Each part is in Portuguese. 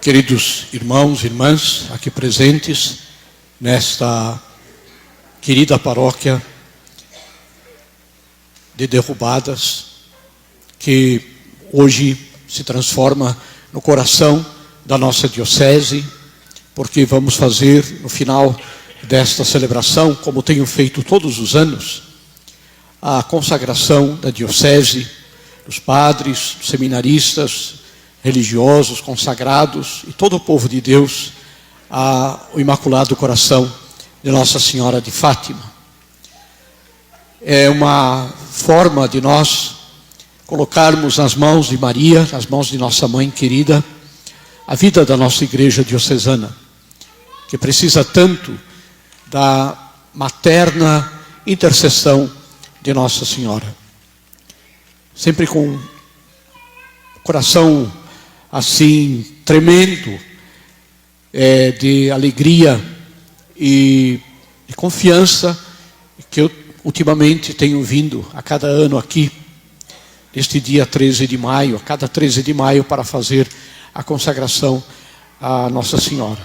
Queridos irmãos e irmãs aqui presentes nesta querida paróquia de Derrubadas, que hoje se transforma no coração da nossa diocese, porque vamos fazer no final desta celebração, como tenho feito todos os anos, a consagração da diocese, dos padres, dos seminaristas, religiosos, consagrados e todo o povo de Deus ao Imaculado Coração de Nossa Senhora de Fátima. É uma forma de nós colocarmos nas mãos de Maria, nas mãos de nossa mãe querida, a vida da nossa igreja diocesana, que precisa tanto da materna intercessão de Nossa Senhora. Sempre com o coração assim, tremendo, de alegria e de confiança, que eu ultimamente tenho vindo a cada ano aqui, neste dia 13 de maio, a cada 13 de maio, para fazer a consagração à Nossa Senhora.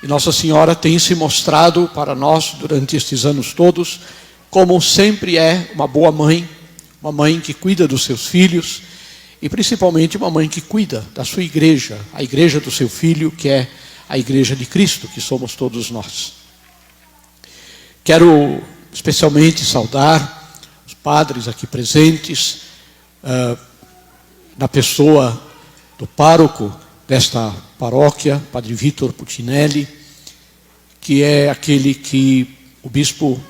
E Nossa Senhora tem se mostrado para nós, durante estes anos todos, como sempre é uma boa mãe, uma mãe que cuida dos seus filhos, e principalmente uma mãe que cuida da sua igreja, a igreja do seu filho, que é a igreja de Cristo, que somos todos nós. Quero especialmente saudar os padres aqui presentes, na pessoa do pároco desta paróquia, Padre Vitor Puccinelli, que é aquele que o bispo,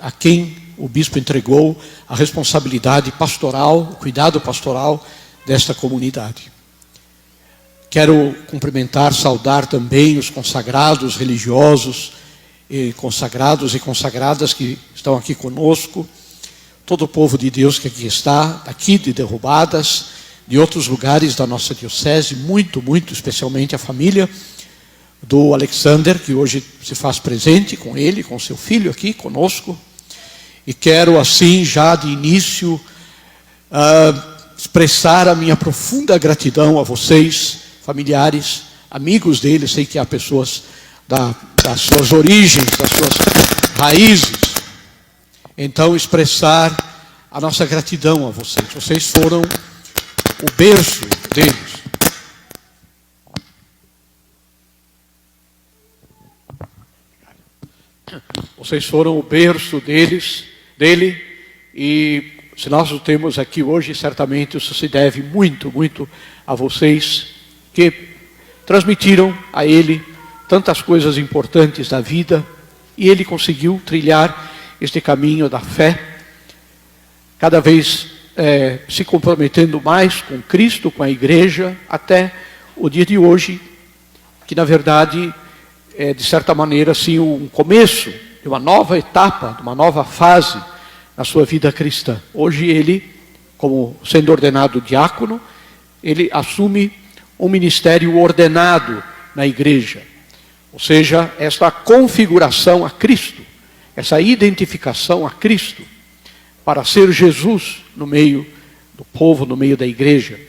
a quem o bispo entregou a responsabilidade pastoral, o cuidado pastoral desta comunidade. Quero cumprimentar, saudar também os consagrados religiosos, consagrados e consagradas que estão aqui conosco, todo o povo de Deus que aqui está, aqui de Derrubadas, de outros lugares da nossa diocese, muito especialmente a família do Alexander, que hoje se faz presente com ele, com seu filho aqui conosco. E quero assim, já de início, expressar a minha profunda gratidão a vocês, familiares, amigos deles. Sei que há pessoas das suas origens, das suas raízes. Então, expressar a nossa gratidão a vocês. Vocês foram o berço deles. Vocês foram o berço dele, e se nós o temos aqui hoje, certamente isso se deve muito a vocês, que transmitiram a ele tantas coisas importantes da vida, e ele conseguiu trilhar este caminho da fé, cada vez se comprometendo mais com Cristo, com a igreja, até o dia de hoje, que na verdade é de certa maneira assim um começo de uma nova etapa, de uma nova fase na sua vida cristã. Hoje ele, como sendo ordenado diácono, ele assume um ministério ordenado na igreja. Ou seja, esta configuração a Cristo, essa identificação a Cristo, para ser Jesus no meio do povo, no meio da igreja.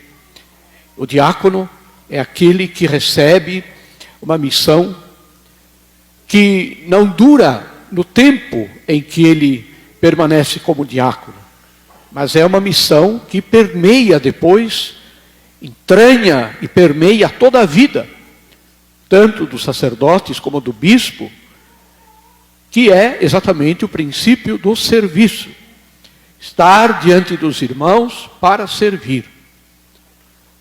O diácono é aquele que recebe uma missão que não dura no tempo em que ele permanece como diácono, mas é uma missão que permeia depois, entranha e permeia toda a vida, tanto dos sacerdotes como do bispo, que é exatamente o princípio do serviço. Estar diante dos irmãos para servir.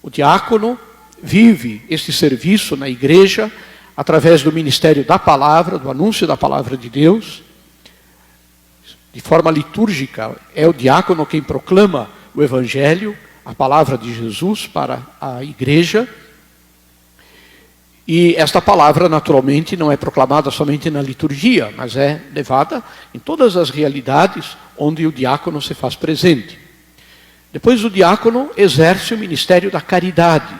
O diácono vive esse serviço na igreja através do ministério da palavra, do anúncio da palavra de Deus. De forma litúrgica, é o diácono quem proclama o evangelho, a palavra de Jesus para a igreja. E esta palavra, naturalmente, não é proclamada somente na liturgia, mas é levada em todas as realidades onde o diácono se faz presente. Depois o diácono exerce o ministério da caridade,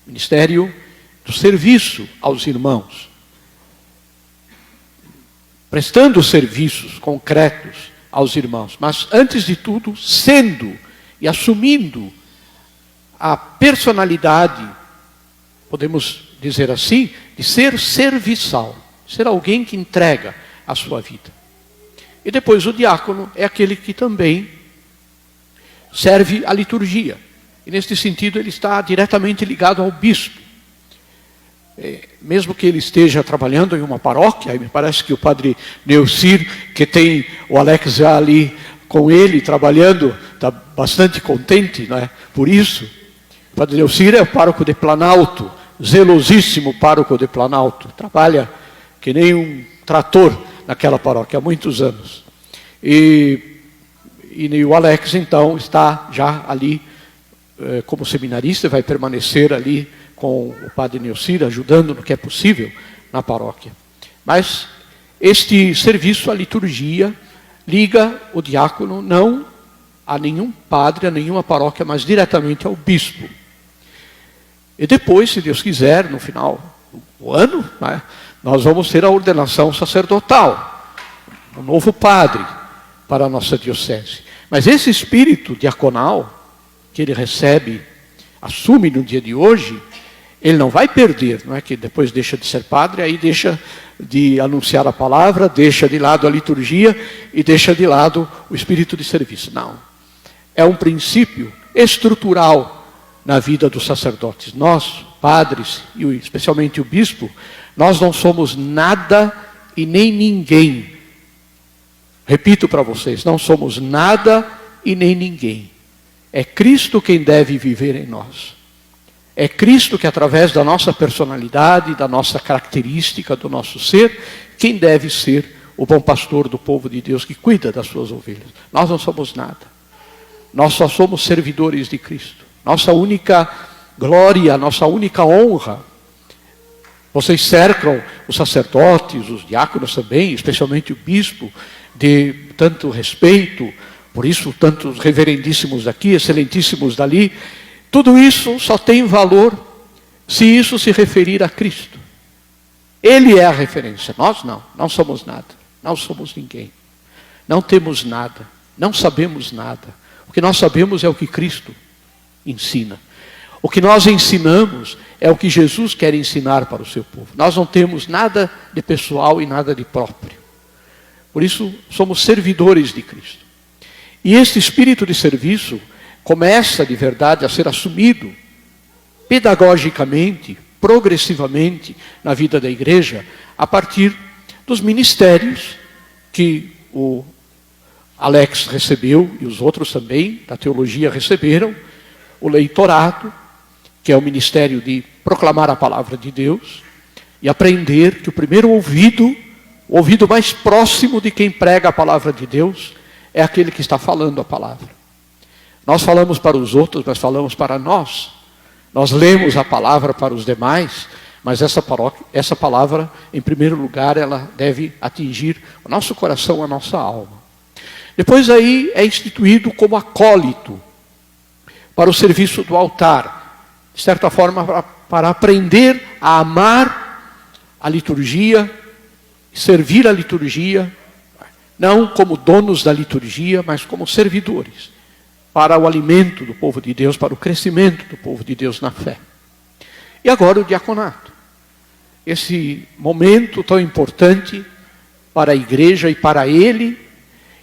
ministério do serviço aos irmãos, prestando serviços concretos aos irmãos, mas antes de tudo, sendo e assumindo a personalidade podemos dizer assim, de ser serviçal, ser alguém que entrega a sua vida. E depois o diácono é aquele que também serve a liturgia. E neste sentido ele está diretamente ligado ao bispo. Mesmo que ele esteja trabalhando em uma paróquia, me parece que o padre Neucir, que tem o Alex já ali com ele, trabalhando, está bastante contente, não é? Por isso, o padre Neucir é o pároco de Planalto, zelosíssimo pároco de Planalto, trabalha que nem um trator naquela paróquia há muitos anos. E o Alex, então, está já ali como seminarista, vai permanecer ali com o padre Neucir, ajudando no que é possível na paróquia. Mas este serviço, a liturgia, liga o diácono não a nenhum padre, a nenhuma paróquia, mas diretamente ao bispo. E depois, se Deus quiser, no final do ano, né, nós vamos ter a ordenação sacerdotal, um novo padre para a nossa diocese. Mas esse espírito diaconal que ele recebe, assume no dia de hoje, ele não vai perder, não é que depois deixa de ser padre, aí deixa de anunciar a palavra, deixa de lado a liturgia e deixa de lado o espírito de serviço. Não. É um princípio estrutural na vida dos sacerdotes. Nós, padres, e especialmente o bispo, nós não somos nada e nem ninguém. Repito para vocês, não somos nada e nem ninguém. É Cristo quem deve viver em nós. É Cristo que, através da nossa personalidade, da nossa característica, do nosso ser, quem deve ser o bom pastor do povo de Deus que cuida das suas ovelhas. Nós não somos nada. Nós só somos servidores de Cristo. Nossa única glória, nossa única honra. Vocês cercam os sacerdotes, os diáconos também, especialmente o bispo, de tanto respeito, por isso tantos reverendíssimos daqui, excelentíssimos dali. Tudo isso só tem valor se isso se referir a Cristo. Ele é a referência, nós não somos nada, não somos ninguém. Não temos nada, não sabemos nada. O que nós sabemos é o que Cristo ensina. O que nós ensinamos é o que Jesus quer ensinar para o seu povo. Nós não temos nada de pessoal e nada de próprio. Por isso, somos servidores de Cristo. E este espírito de serviço começa de verdade a ser assumido pedagogicamente, progressivamente na vida da igreja, a partir dos ministérios que o Alex recebeu e os outros também da teologia receberam, o leitorado, que é o ministério de proclamar a palavra de Deus e aprender que o primeiro ouvido, o ouvido mais próximo de quem prega a palavra de Deus, é aquele que está falando a palavra. Nós falamos para os outros, mas falamos para nós. Nós lemos a palavra para os demais, mas essa palavra, em primeiro lugar, ela deve atingir o nosso coração, a nossa alma. Depois aí é instituído como acólito para o serviço do altar. De certa forma, para aprender a amar a liturgia, servir a liturgia, não como donos da liturgia, mas como servidores, para o alimento do povo de Deus, para o crescimento do povo de Deus na fé. E agora o diaconato. Esse momento tão importante para a igreja e para ele,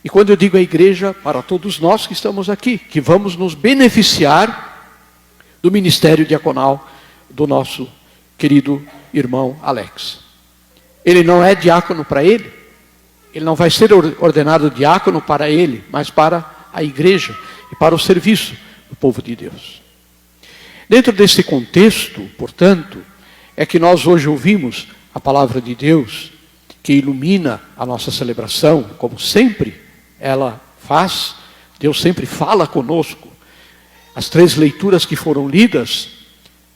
e quando eu digo a igreja, para todos nós que estamos aqui, que vamos nos beneficiar do ministério diaconal do nosso querido irmão Alex. Ele não é diácono para ele, ele não vai ser ordenado diácono para ele, mas para a igreja e para o serviço do povo de Deus. Dentro desse contexto, portanto, é que nós hoje ouvimos a palavra de Deus, que ilumina a nossa celebração, como sempre ela faz. Deus sempre fala conosco. As 3 leituras que foram lidas,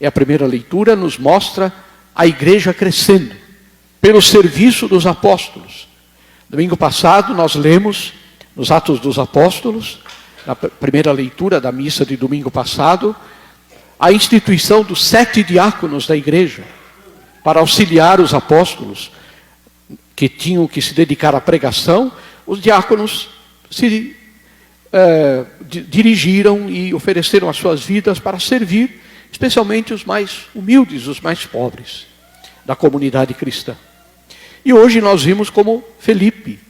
e a primeira leitura nos mostra a igreja crescendo, pelo serviço dos apóstolos. Domingo passado nós lemos, nos Atos dos Apóstolos, na primeira leitura da missa de domingo passado, a instituição dos 7 diáconos da igreja, para auxiliar os apóstolos, que tinham que se dedicar à pregação. Os diáconos se dirigiram e ofereceram as suas vidas para servir especialmente os mais humildes, os mais pobres da comunidade cristã. E hoje nós vimos como Felipe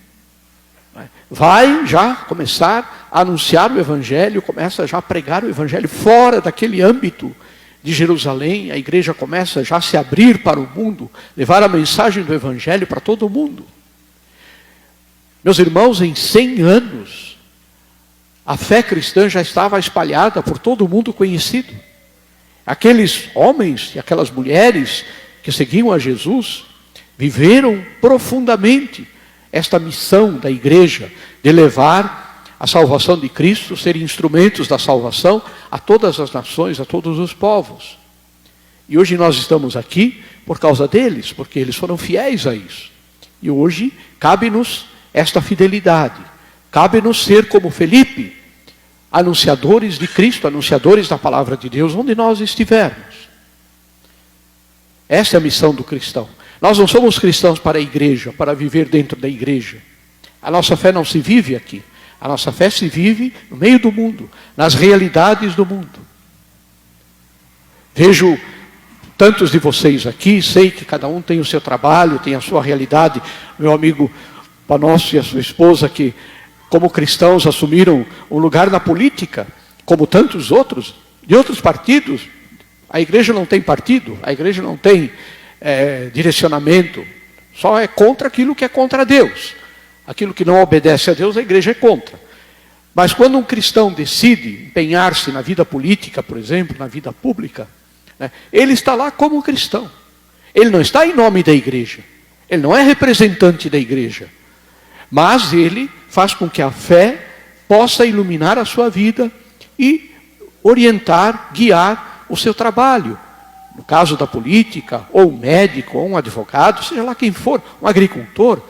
vai já começar a anunciar o Evangelho, começa já a pregar o Evangelho fora daquele âmbito de Jerusalém. A igreja começa já a se abrir para o mundo, levar a mensagem do Evangelho para todo o mundo. Meus irmãos, em 100 anos, a fé cristã já estava espalhada por todo o mundo conhecido. Aqueles homens e aquelas mulheres que seguiam a Jesus viveram profundamente esta missão da igreja de levar a salvação de Cristo, ser instrumentos da salvação a todas as nações, a todos os povos. E hoje nós estamos aqui por causa deles, porque eles foram fiéis a isso. E hoje cabe-nos esta fidelidade, cabe-nos ser como Felipe, anunciadores de Cristo, anunciadores da palavra de Deus, onde nós estivermos. Essa é a missão do cristão. Nós não somos cristãos para a igreja, para viver dentro da igreja. A nossa fé não se vive aqui. A nossa fé se vive no meio do mundo, nas realidades do mundo. Vejo tantos de vocês aqui, sei que cada um tem o seu trabalho, tem a sua realidade. Meu amigo Panócio e a sua esposa, que como cristãos assumiram um lugar na política, como tantos outros, de outros partidos. A igreja não tem partido, a igreja não tem direcionamento, só é contra aquilo que é contra Deus. Aquilo que não obedece a Deus, a igreja é contra. Mas quando um cristão decide empenhar-se na vida política, por exemplo, na vida pública, né, ele está lá como cristão. Ele não está em nome da igreja, ele não é representante da igreja, mas ele faz com que a fé possa iluminar a sua vida e orientar, guiar o seu trabalho. No caso da política, ou um médico, ou um advogado, seja lá quem for, um agricultor,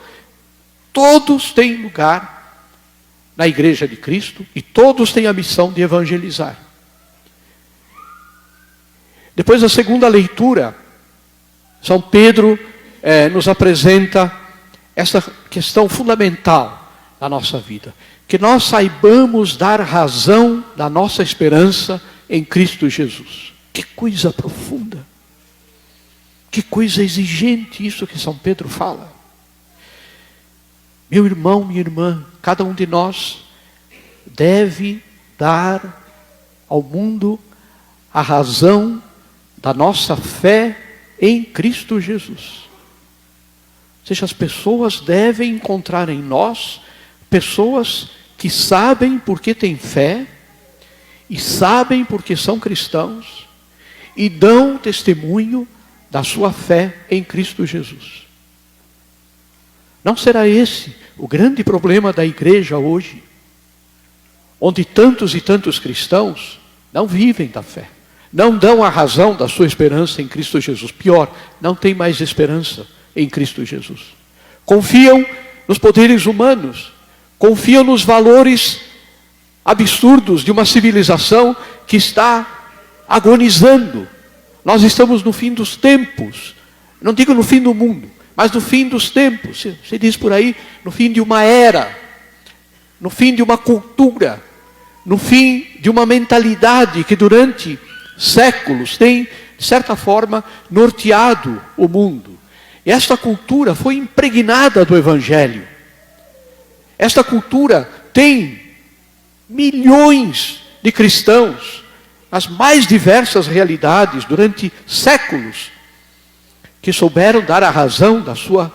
todos têm lugar na igreja de Cristo e todos têm a missão de evangelizar. Depois da segunda leitura, São Pedro nos apresenta essa questão fundamental da nossa vida, que nós saibamos dar razão da nossa esperança em Cristo Jesus. Que coisa profunda, que coisa exigente isso que São Pedro fala. Meu irmão, minha irmã, cada um de nós deve dar ao mundo a razão da nossa fé em Cristo Jesus. Ou seja, as pessoas devem encontrar em nós pessoas que sabem porque têm fé e sabem porque são cristãos e dão testemunho da sua fé em Cristo Jesus. Não será esse o grande problema da igreja hoje, onde tantos e tantos cristãos não vivem da fé, não dão a razão da sua esperança em Cristo Jesus. Pior, não tem mais esperança em Cristo Jesus. Confiam nos poderes humanos, confiam nos valores absurdos de uma civilização que está agonizando. Nós estamos no fim dos tempos, não digo no fim do mundo, mas no fim dos tempos. Se diz por aí, no fim de uma era, no fim de uma cultura, no fim de uma mentalidade que durante séculos tem, de certa forma, norteado o mundo. E esta cultura foi impregnada do Evangelho. Esta cultura tem milhões de cristãos, as mais diversas realidades, durante séculos, que souberam dar a razão da sua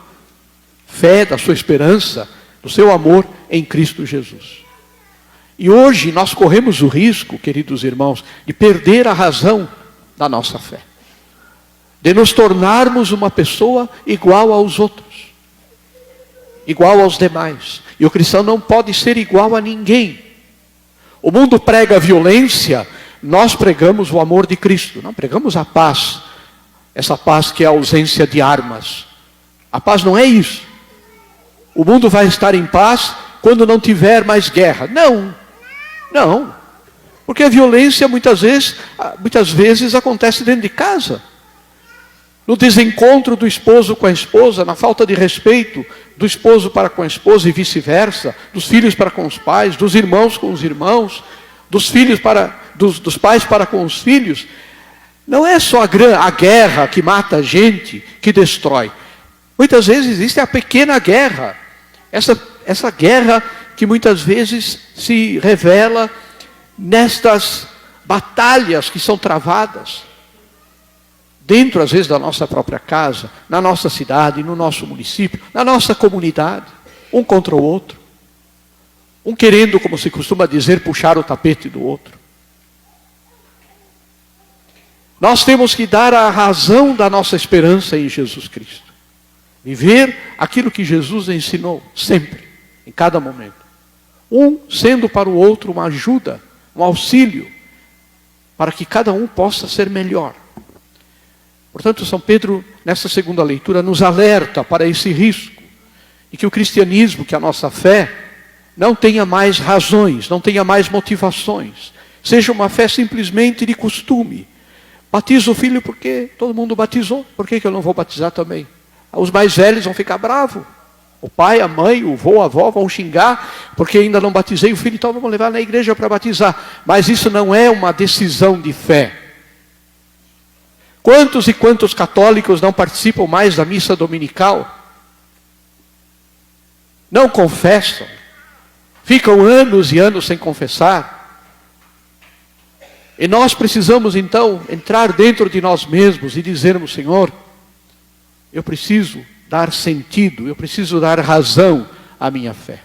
fé, da sua esperança, do seu amor em Cristo Jesus. E hoje nós corremos o risco, queridos irmãos, de perder a razão da nossa fé, de nos tornarmos uma pessoa igual aos outros, igual aos demais. E o cristão não pode ser igual a ninguém. O mundo prega a violência, nós pregamos o amor de Cristo, não pregamos a paz, essa paz que é a ausência de armas. A paz não é isso. O mundo vai estar em paz quando não tiver mais guerra. Não, porque a violência muitas vezes acontece dentro de casa, no desencontro do esposo com a esposa, na falta de respeito do esposo para com a esposa e vice-versa, dos filhos para com os pais, dos irmãos com os irmãos, dos filhos dos pais para com os filhos. Não é só a guerra que mata a gente, que destrói. Muitas vezes existe a pequena guerra. Essa guerra que muitas vezes se revela nestas batalhas que são travadas. Dentro, às vezes, da nossa própria casa, na nossa cidade, no nosso município, na nossa comunidade, um contra o outro. Um querendo, como se costuma dizer, puxar o tapete do outro. Nós temos que dar a razão da nossa esperança em Jesus Cristo. Viver aquilo que Jesus ensinou, sempre, em cada momento. Um sendo para o outro uma ajuda, um auxílio, para que cada um possa ser melhor. Portanto, São Pedro, nessa segunda leitura, nos alerta para esse risco. E que o cristianismo, que a nossa fé, não tenha mais razões, não tenha mais motivações. Seja uma fé simplesmente de costume. Batizo o filho porque todo mundo batizou. Por que eu não vou batizar também? Os mais velhos vão ficar bravos. O pai, a mãe, o avô, a avó vão xingar porque ainda não batizei o filho, então vamos levar na igreja para batizar. Mas isso não é uma decisão de fé. Quantos e quantos católicos não participam mais da missa dominical? Não confessam. Ficam anos e anos sem confessar. E nós precisamos então entrar dentro de nós mesmos e dizermos: Senhor, eu preciso dar sentido, eu preciso dar razão à minha fé.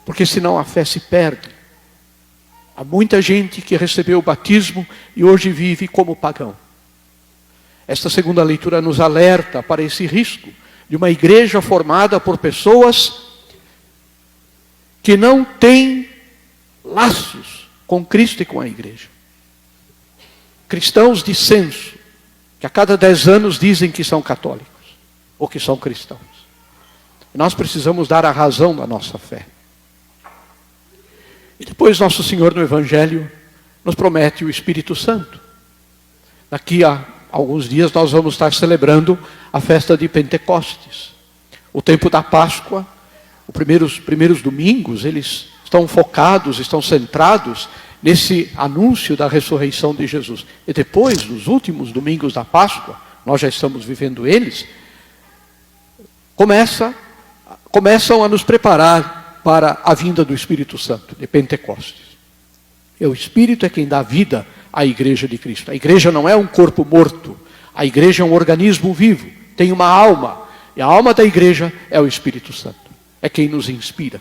Porque senão a fé se perde. Há muita gente que recebeu o batismo e hoje vive como pagão. Esta segunda leitura nos alerta para esse risco de uma igreja formada por pessoas que não têm laços com Cristo e com a igreja. Cristãos de censo, que a cada 10 anos dizem que são católicos, ou que são cristãos. Nós precisamos dar a razão da nossa fé. E depois nosso Senhor no Evangelho nos promete o Espírito Santo. Daqui a alguns dias nós vamos estar celebrando a festa de Pentecostes. O tempo da Páscoa, os primeiros domingos, eles estão focados, estão centrados nesse anúncio da ressurreição de Jesus. E depois, nos últimos domingos da Páscoa, nós já estamos vivendo eles, começam a nos preparar para a vinda do Espírito Santo, de Pentecostes. E o Espírito é quem dá vida à igreja de Cristo. A igreja não é um corpo morto. A igreja é um organismo vivo. Tem uma alma. E a alma da igreja é o Espírito Santo. É quem nos inspira.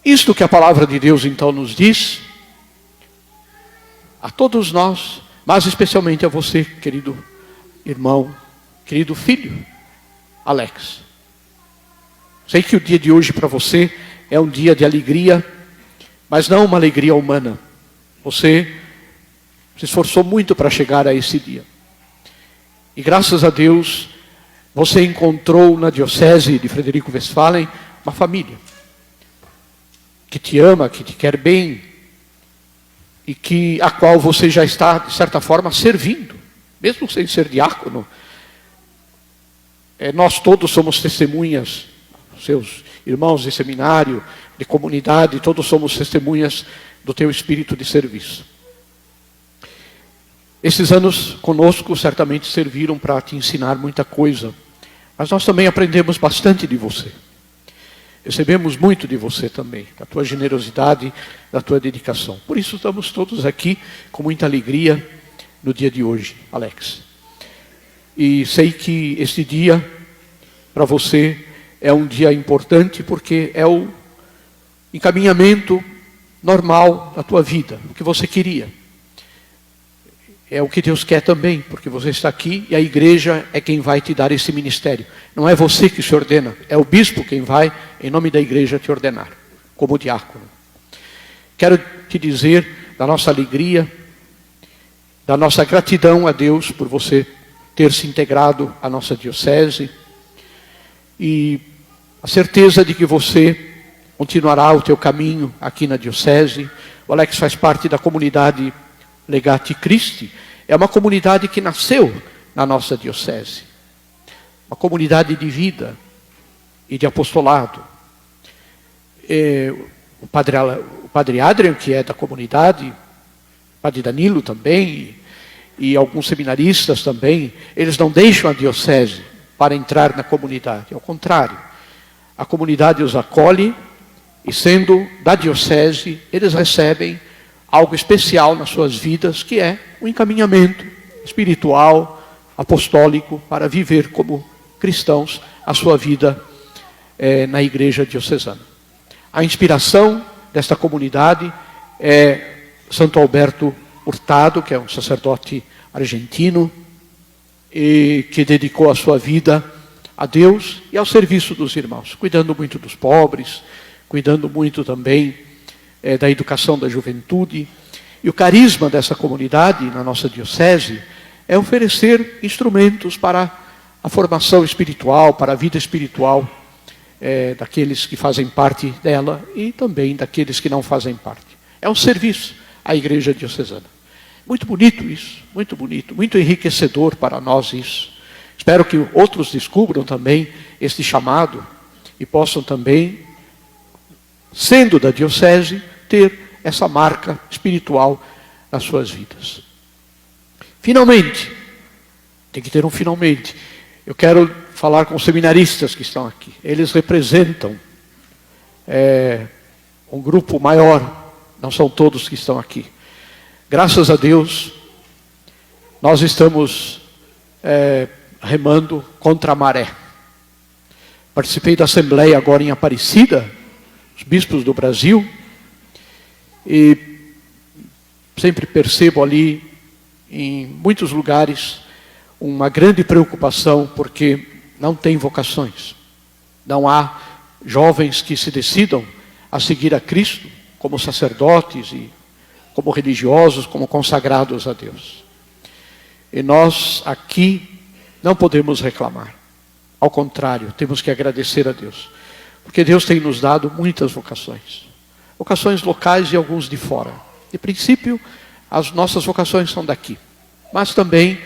Isto que a palavra de Deus então nos diz, a todos nós, mas especialmente a você, querido irmão, querido filho, Alex. Sei que o dia de hoje para você é um dia de alegria, mas não uma alegria humana. Você se esforçou muito para chegar a esse dia. E graças a Deus, você encontrou na diocese de Frederico Westphalen uma família que te ama, que te quer bem e a qual você já está, de certa forma, servindo, mesmo sem ser diácono. Nós todos somos testemunhas, seus irmãos de seminário, de comunidade, todos somos testemunhas do teu espírito de serviço. Esses anos conosco certamente serviram para te ensinar muita coisa, mas nós também aprendemos bastante de você. Recebemos muito de você também, da tua generosidade, da tua dedicação. Por isso estamos todos aqui com muita alegria no dia de hoje, Alex. E sei que este dia, para você, é um dia importante porque é o encaminhamento normal da tua vida, o que você queria. É o que Deus quer também, porque você está aqui e a igreja é quem vai te dar esse ministério. Não é você que se ordena, é o bispo quem vai, em nome da igreja, te ordenar, como diácono. Quero te dizer da nossa alegria, da nossa gratidão a Deus por você ter se integrado à nossa diocese e a certeza de que você continuará o teu caminho aqui na diocese. O Alex faz parte da comunidade Legati Christi, é uma comunidade que nasceu na nossa diocese. Uma comunidade de vida e de apostolado. O padre Adrian, que é da comunidade, Padre Danilo também, e alguns seminaristas também, eles não deixam a diocese para entrar na comunidade. Ao contrário, a comunidade os acolhe e, sendo da diocese, eles recebem algo especial nas suas vidas, que é o encaminhamento espiritual, apostólico, para viver como cristãos a sua vida na igreja diocesana. A inspiração desta comunidade é Santo Alberto Hurtado, que é um sacerdote argentino, e que dedicou a sua vida a Deus e ao serviço dos irmãos, cuidando muito dos pobres, cuidando muito também da educação da juventude. E o carisma dessa comunidade, na nossa diocese, é oferecer instrumentos para a formação espiritual, para a vida espiritual daqueles que fazem parte dela e também daqueles que não fazem parte. É um serviço à igreja diocesana. Muito bonito isso, muito bonito, muito enriquecedor para nós isso. Espero que outros descubram também este chamado e possam também, sendo da diocese, ter essa marca espiritual nas suas vidas. Finalmente, tem que ter um finalmente. Eu quero falar com os seminaristas que estão aqui. Eles representam um grupo maior, não são todos que estão aqui. Graças a Deus, nós estamos remando contra a maré. Participei da Assembleia agora em Aparecida, os bispos do Brasil, e sempre percebo ali, em muitos lugares, uma grande preocupação, porque não tem vocações. Não há jovens que se decidam a seguir a Cristo como sacerdotes e como religiosos, como consagrados a Deus. E nós aqui não podemos reclamar. Ao contrário, temos que agradecer a Deus. Porque Deus tem nos dado muitas vocações. Vocações locais e alguns de fora. De princípio, as nossas vocações são daqui. Mas também,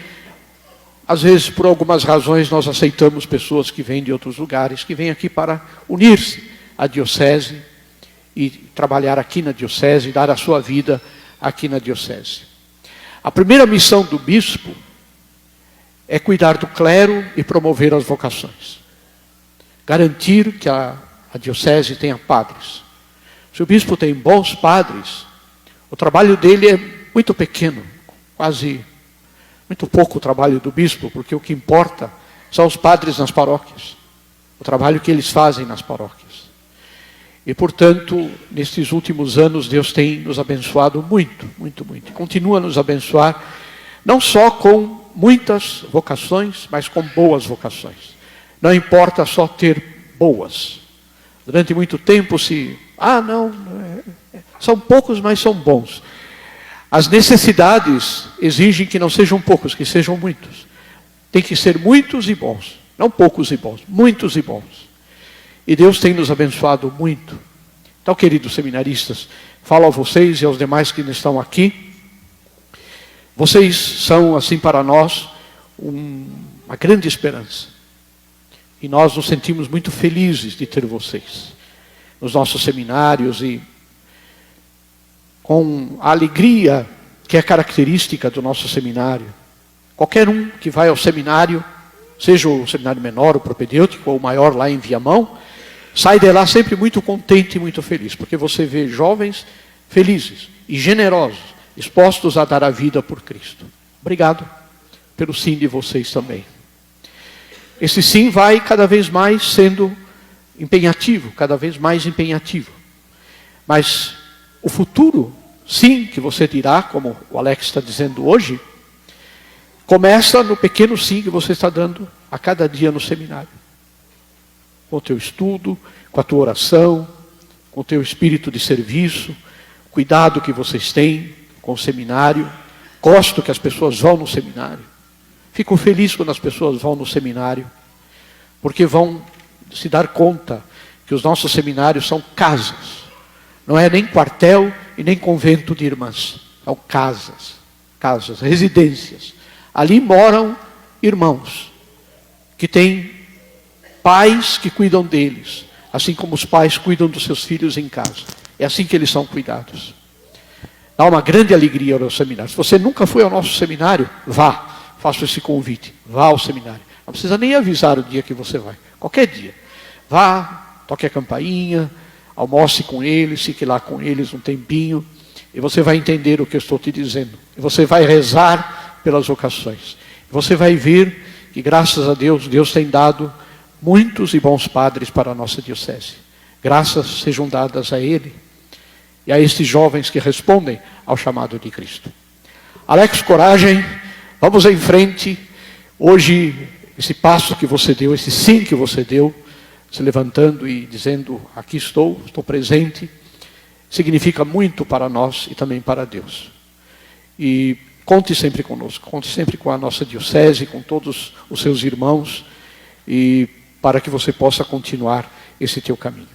às vezes, por algumas razões, nós aceitamos pessoas que vêm de outros lugares, que vêm aqui para unir-se à diocese e trabalhar aqui na diocese, dar a sua vida aqui na diocese. A primeira missão do bispo é cuidar do clero e promover as vocações. Garantir que a diocese tenha padres. Se o bispo tem bons padres, o trabalho dele é muito pequeno, quase muito pouco o trabalho do bispo, porque o que importa são os padres nas paróquias, o trabalho que eles fazem nas paróquias. E, portanto, nestes últimos anos, Deus tem nos abençoado muito, muito, muito. Continua a nos abençoar, não só com muitas vocações, mas com boas vocações. Não importa só ter boas. Durante muito tempo são poucos, mas são bons. As necessidades exigem que não sejam poucos, que sejam muitos. Tem que ser muitos e bons, não poucos e bons, muitos e bons. E Deus tem nos abençoado muito. Então, queridos seminaristas, falo a vocês e aos demais que estão aqui. Vocês são, assim, para nós, uma grande esperança. E nós nos sentimos muito felizes de ter vocês nos nossos seminários e com a alegria que é característica do nosso seminário. Qualquer um que vai ao seminário, seja o seminário menor, o propedêutico, ou o maior lá em Viamão, sai de lá sempre muito contente e muito feliz, porque você vê jovens felizes e generosos, dispostos a dar a vida por Cristo. Obrigado pelo sim de vocês também. Esse sim vai cada vez mais sendo empenhativo, cada vez mais empenhativo. Mas o futuro sim que você dirá, como o Alex está dizendo hoje, começa no pequeno sim que você está dando a cada dia no seminário. Com o teu estudo, com a tua oração, com o teu espírito de serviço, cuidado que vocês têm com o seminário. Gosto que as pessoas vão no seminário. Fico feliz quando as pessoas vão no seminário, porque vão se dar conta que os nossos seminários são casas. Não é nem quartel e nem convento de irmãs. São casas, residências. Ali moram irmãos que têm pais que cuidam deles, assim como os pais cuidam dos seus filhos em casa. É assim que eles são cuidados. Dá uma grande alegria ao seminário. Se você nunca foi ao nosso seminário, vá. Faço esse convite. Vá ao seminário. Não precisa nem avisar o dia que você vai. Qualquer dia. Vá, toque a campainha, almoce com eles, fique lá com eles um tempinho. E você vai entender o que eu estou te dizendo. E você vai rezar pelas vocações. E você vai ver que, graças a Deus, Deus tem dado muitos e bons padres para a nossa diocese. Graças sejam dadas a Ele e a estes jovens que respondem ao chamado de Cristo. Alex, coragem, vamos em frente. Hoje, esse passo que você deu, esse sim que você deu, se levantando e dizendo, aqui estou presente, significa muito para nós e também para Deus. E conte sempre conosco, conte sempre com a nossa diocese, com todos os seus irmãos, e para que você possa continuar esse teu caminho.